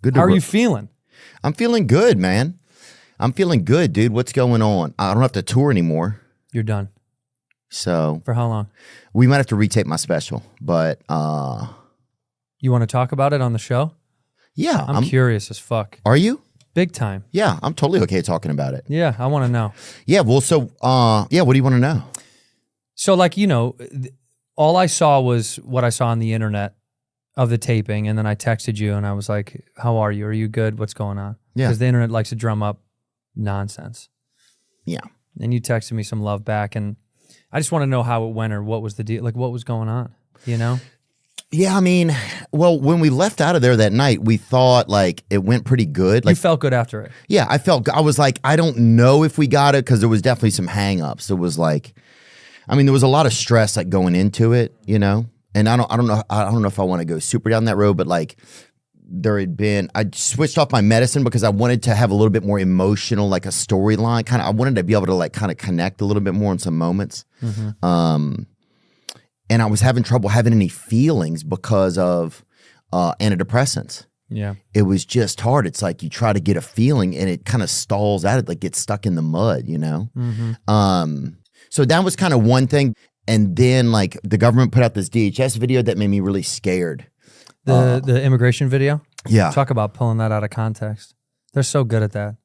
Good. How are you feeling? I'm feeling good, man. I'm feeling good, dude. What's going on? I don't have to tour anymore. You're done. So For how long? we might have to retape my special, but you want to talk about it on the show? Yeah, I'm curious as fuck. Are you? Big time. Yeah, I'm totally okay talking about it. Yeah, I want to know. Yeah, well, so yeah, what do you want to know? So, like, you know, all I saw was what I saw on the internet of the taping, and then I texted you, and I was like, "How are you? Are you good? What's going on?" Yeah, because the internet likes to drum up nonsense. Yeah, and you texted me some love back, and I just want to know how it went or what was the deal, like what was going on, you know? Yeah, I mean, well, when we left out of there that night, we thought like it went pretty good. Like, you felt good after it? Yeah, I was like, I don't know if we got it because there was definitely some hang-ups. It was like, I mean, there was a lot of stress like going into it, you know? And I don't know if I want to go super down that road, but like I switched off my medicine because I wanted to have a little bit more emotional, like a storyline. I wanted to be able to like kind of connect a little bit more in some moments. Mm-hmm. And I was having trouble having any feelings because of antidepressants. Yeah. It was just hard. It's like you try to get a feeling and it kind of stalls out. It like gets stuck in the mud, you know? Mm-hmm. So that was kind of one thing. And then like the government put out this DHS video that made me really scared. The immigration video? Yeah. Talk about pulling that out of context. They're so good at that.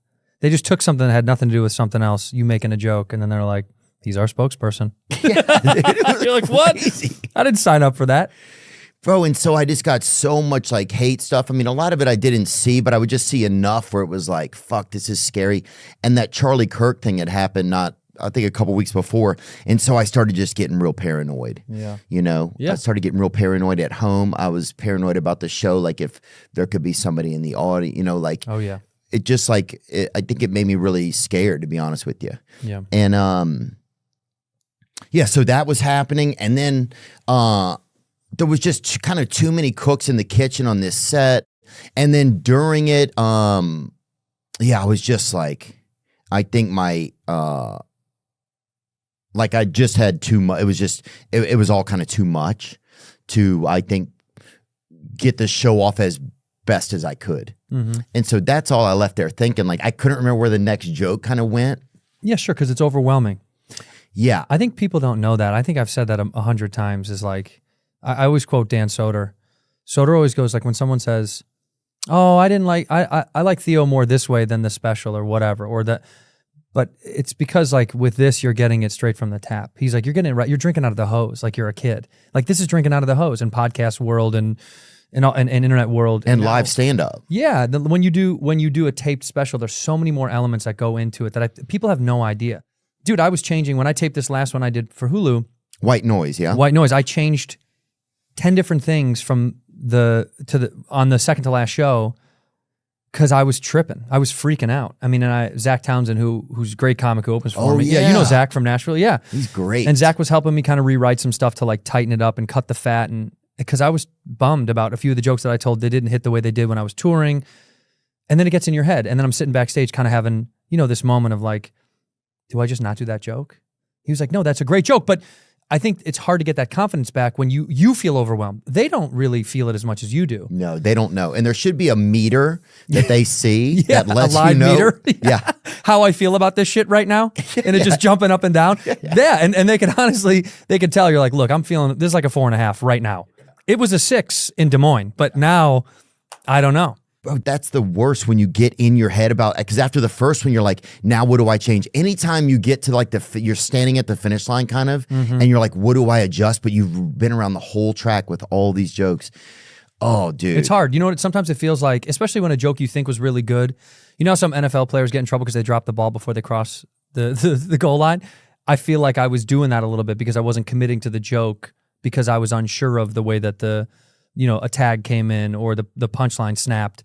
They just took something that had nothing to do with something else, you making a joke, and then they're like, he's our spokesperson. Yeah, you're like, what? Crazy. I didn't sign up for that. Bro, and so I just got so much like hate stuff. I mean, a lot of it I didn't see, but I would just see enough where it was like, fuck, this is scary. And that Charlie Kirk thing had happened I think a couple weeks before. And so I started just getting real paranoid. Yeah. You know? Yeah. I started getting real paranoid at home. I was paranoid about the show, like if there could be somebody in the audience, you know, like. Oh, yeah. It just like, I think it made me really scared, to be honest with you. Yeah. And, yeah, so that was happening. And then there was just kind of too many cooks in the kitchen on this set. And then during it, yeah, I was just like, I think my, like I just had too much. It was just, it was all kind of too much to, I think, get the show off as best as I could. Mm-hmm. And so that's all I left there thinking. Like I couldn't remember where the next joke kind of went. Yeah, sure, because it's overwhelming. Yeah. I think people don't know that. I think I've said that 100 times is like, I always quote Dan Soder. Soder always goes like when someone says, oh, I like Theo more this way than the special or whatever, or that, but it's because like with this, you're getting it straight from the tap. He's like, you're getting it right. You're drinking out of the hose like you're a kid. Like this is drinking out of the hose in podcast world and internet world. And live stand-up. Yeah. When you do a taped special, there's so many more elements that go into it that people have no idea. Dude, I was changing, when I taped this last one I did for Hulu. White Noise, yeah? White Noise. I changed 10 different things from on the second to last show because I was tripping. I was freaking out. I mean, and Zach Townsend, who's a great comic who opens for me. Yeah, you know Zach from Nashville? Yeah. He's great. And Zach was helping me kind of rewrite some stuff to like tighten it up and cut the fat, and because I was bummed about a few of the jokes that I told, they didn't hit the way they did when I was touring. And then it gets in your head. And then I'm sitting backstage kind of having, you know, this moment of like, do I just not do that joke? He was like, no, that's a great joke. But I think it's hard to get that confidence back when you feel overwhelmed. They don't really feel it as much as you do. No, they don't know. And there should be a meter that they see that lets a live you know. Meter. Yeah. How I feel about this shit right now. And it's just jumping up and down. Yeah. And they can honestly, they can tell you're like, look, I'm feeling, this is like a 4.5 right now. It was a 6 in Des Moines, but now I don't know. Bro, that's the worst when you get in your head about, because after the first one, you're like, now what do I change? Anytime you get to like you're standing at the finish line kind of, and you're like, what do I adjust? But you've been around the whole track with all these jokes. Oh, dude. It's hard. You know what? Sometimes it feels like, especially when a joke you think was really good. You know how some NFL players get in trouble because they drop the ball before they cross the goal line? I feel like I was doing that a little bit because I wasn't committing to the joke because I was unsure of the way that a tag came in or the punchline snapped.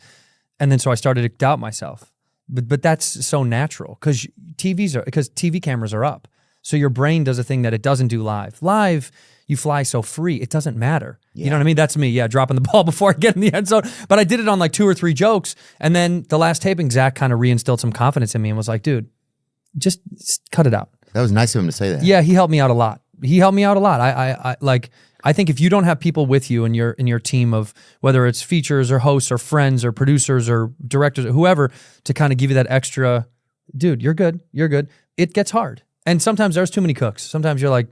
And then so I started to doubt myself. But that's so natural because TV cameras are up. So your brain does a thing that it doesn't do live. Live, you fly so free, it doesn't matter. Yeah. You know what I mean? That's me, dropping the ball before I get in the end zone. But I did it on like 2 or 3 jokes. And then the last taping, Zach kind of reinstilled some confidence in me and was like, dude, just cut it out. That was nice of him to say that. Yeah, he helped me out a lot. I I think if you don't have people with you in your team of whether it's features or hosts or friends or producers or directors or whoever to kind of give you that extra, dude, you're good, it gets hard. And sometimes there's too many cooks. Sometimes you're like,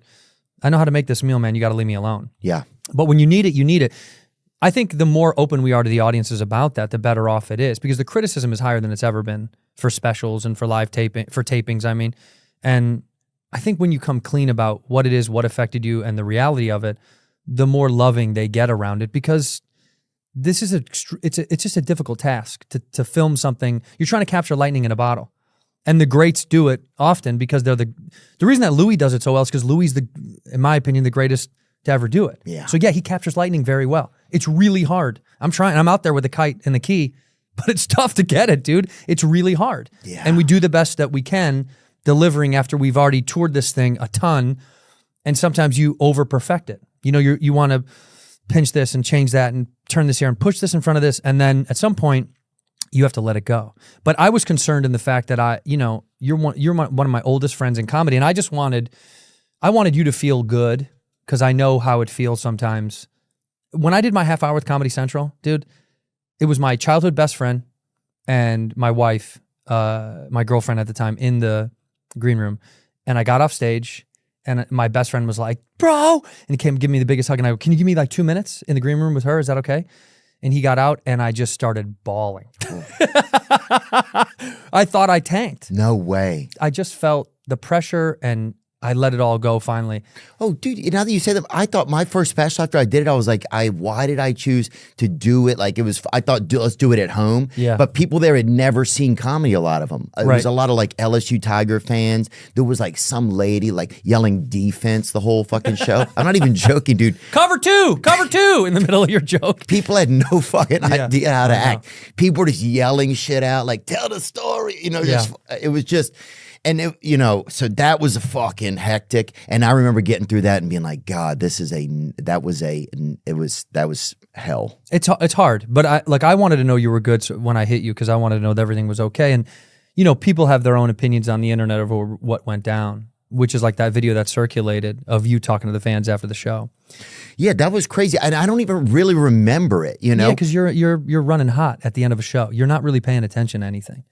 I know how to make this meal, man. You got to leave me alone. Yeah. But when you need it, you need it. I think the more open we are to the audiences about that, the better off it is, because the criticism is higher than it's ever been for specials and for tapings. I mean, and I think when you come clean about what it is, what affected you, and the reality of it, the more loving they get around it, because this is it's just a difficult task to film something. You're trying to capture lightning in a bottle. And the greats do it often because they're the reason that Louis does it so well is because Louis is in my opinion, the greatest to ever do it. Yeah. So yeah, he captures lightning very well. It's really hard. I'm out there with the kite and the key, but it's tough to get it, dude. It's really hard. Yeah. And we do the best that we can delivering after we've already toured this thing a ton. And sometimes you over perfect it. You know, you want to pinch this and change that and turn this here and push this in front of this. And then at some point you have to let it go. But I was concerned in the fact that you're one of my oldest friends in comedy. And I wanted you to feel good because I know how it feels sometimes. When I did my half hour with Comedy Central, dude, it was my childhood best friend and my wife, my girlfriend at the time, in the green room. And I got off stage and my best friend was like, bro, and he came give me the biggest hug. And I go, can you give me like 2 minutes in the green room with her? Is that okay? And he got out and I just started bawling. I thought I tanked. No way. I just felt the pressure and I let it all go finally. Oh, dude, now that you say that, I thought my first special after I did it, I was like, why did I choose to do it? Like I thought, let's do it at home. Yeah. But people there had never seen comedy, a lot of them. It was a lot of like LSU Tiger fans. There was like some lady like yelling defense the whole fucking show. I'm not even joking, dude. Cover two in the middle of your joke. People had no fucking idea how to act. People were just yelling shit out, like, tell the story. You know, it was just... And so that was a fucking hectic. And I remember getting through that and being like, God, that was hell. It's hard, but I wanted to know you were good when I hit you because I wanted to know that everything was okay. And people have their own opinions on the internet over what went down, which is like that video that circulated of you talking to the fans after the show. Yeah, that was crazy. And I don't even really remember it, Yeah, because you're running hot at the end of a show. You're not really paying attention to anything.